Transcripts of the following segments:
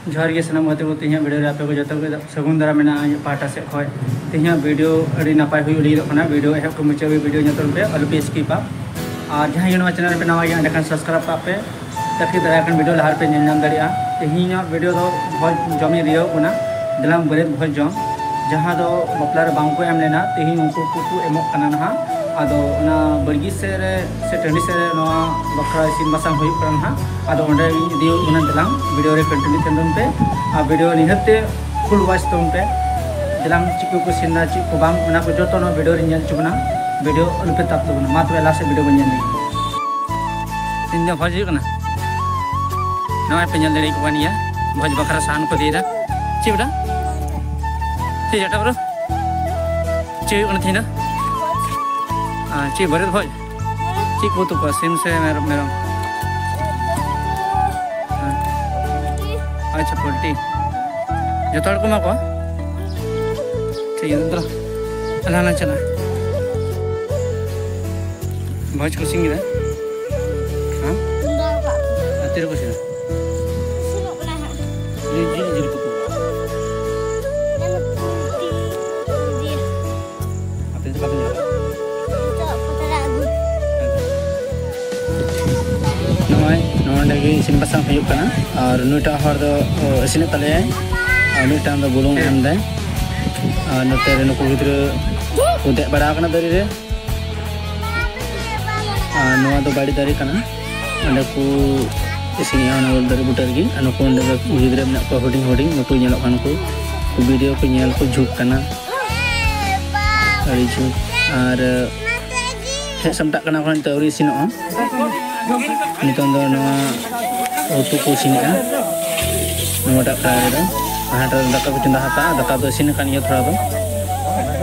जोहार गे सनम गते को तीन वीडियो आपे को जतो सगुन दारा मेना पाटा से खय तीन वीडियो अड़ी नापाय हुई उड़ी रखना वीडियो एहब को मुचे वीडियो जतो पे अलपे स्किप और जहां यूनो चैनल पे नवा गया देखन सब्सक्राइब पापे ताकि दराकन वीडियो लहार पे नेल नाम दरिया तीन वीडियो दो बहुत जमी रियो गुना दिलाम बरेत बहुत जम जहां दो बपला रे बांको एम लेना तीन उनको कुकु एमक कना ना आदो ना बर्गी से टंडी से नवा बकरा इसिन मसांग हुई करन हा आदो ओंडे दियो गुना दिलाम वीडियो रे कंटिन्यू तंदम पे आ वीडियो निहते फुल वॉच तुम पे दिलाम चिकु को सिन्ना चिकु बाम ना को जोतो नो वीडियो रे नेल चुना वीडियो अलपे ताप तो मा तो लास्ट वीडियो बन जानी इन जो भज कना नवा पे नेल दे को बनिया भज बकरा सान को देदा चिबड़ा ती जटा ब्रो ची कना थीना ची बरत भज ची को तो सिम से मेरा अच्छा पोल्ट्री जो तोड़ को मा को ठीक है तो अल्लाह ना चला भज को सिंगी रे हां तेरे को सिंग सिंग बना है जी को अपने तो बात इसिन बसांग हुई और नुटा हर दो इसिन तले और नुटा दो बुलुंग एम दे और नते रे नुको गिद्र उदे बड़ा कना दरी रे और नवा दो बाड़ी दरी कना अंडे को इसिन याना दरी बुटर गी अनको अंडे गिद्र में को होडिंग होडिंग नुको नेलो कान को वीडियो को नेल को झुक कना अड़ी झुक और हे समटा कना कोन तौरी इसिन नितों दो नवा उतु को सिनका नोटा फ्राई दो हाटा दाका को चंदा हाता दाका दो सिन कान ये थोड़ा दो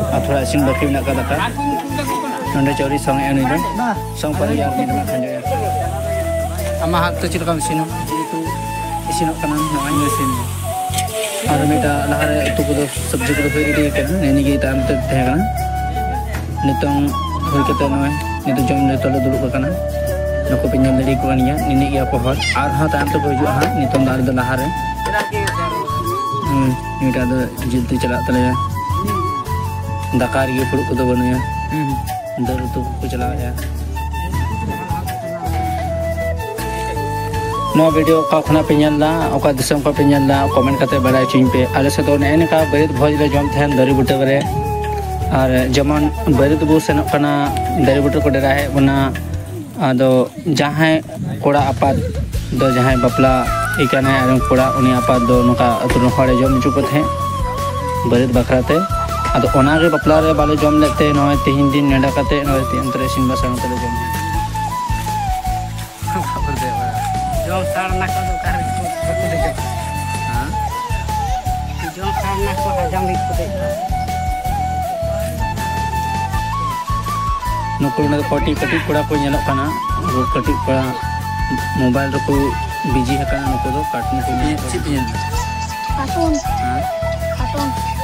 आ थोड़ा सिन बाकी ना का दाका नंदे चोरी संग एनु दो संग पर यार नि मा खंजो अमा हाथ तो चिलका सिन तो इसिन कान नवा नि सिन और मेटा लहारे उतु को सब्जी को फेरी दे के नेनी गे ताम ते थेगा नितों होय कते नय नितो जम ले तले दुलु काना नको पे नेल को निया निने गया pohon और हां ताम तो बजु हां नितों दार द लहारे नीटा द जिलती चला तले दकार गे फुड़ को दो बनिया दर तो को चला या नो वीडियो का खना पे नेला ओका दिसम का पे नेला कमेंट करते बड़ा चिन पे आले से तो ने का बरेत भोज ले जम थेन दरी बुटे बरे और जमन बरेत बो सेन कना दरी बुटे को डेरा है बना आदो जहां कोड़ा आपात दो जहां बपला इकाने आरम कोड़ा उनी आपात दो नका अतुन खड़े जम चुपत है बरेत बखराते आदो ओना रे बपला रे बाले जम लेते नय तीन दिन नेडा काते नय तीन तरे सिन बसांग तले जम खबर दे जम सार ना को कार को दे हां जम सार ना को हजाम को दे नुको कटी कटी कोड़ा को नेलो काना कटी कोड़ा मोबाइल रो को बिजी है काना नुको दो काटने को चिप कार्टून हां कार्टून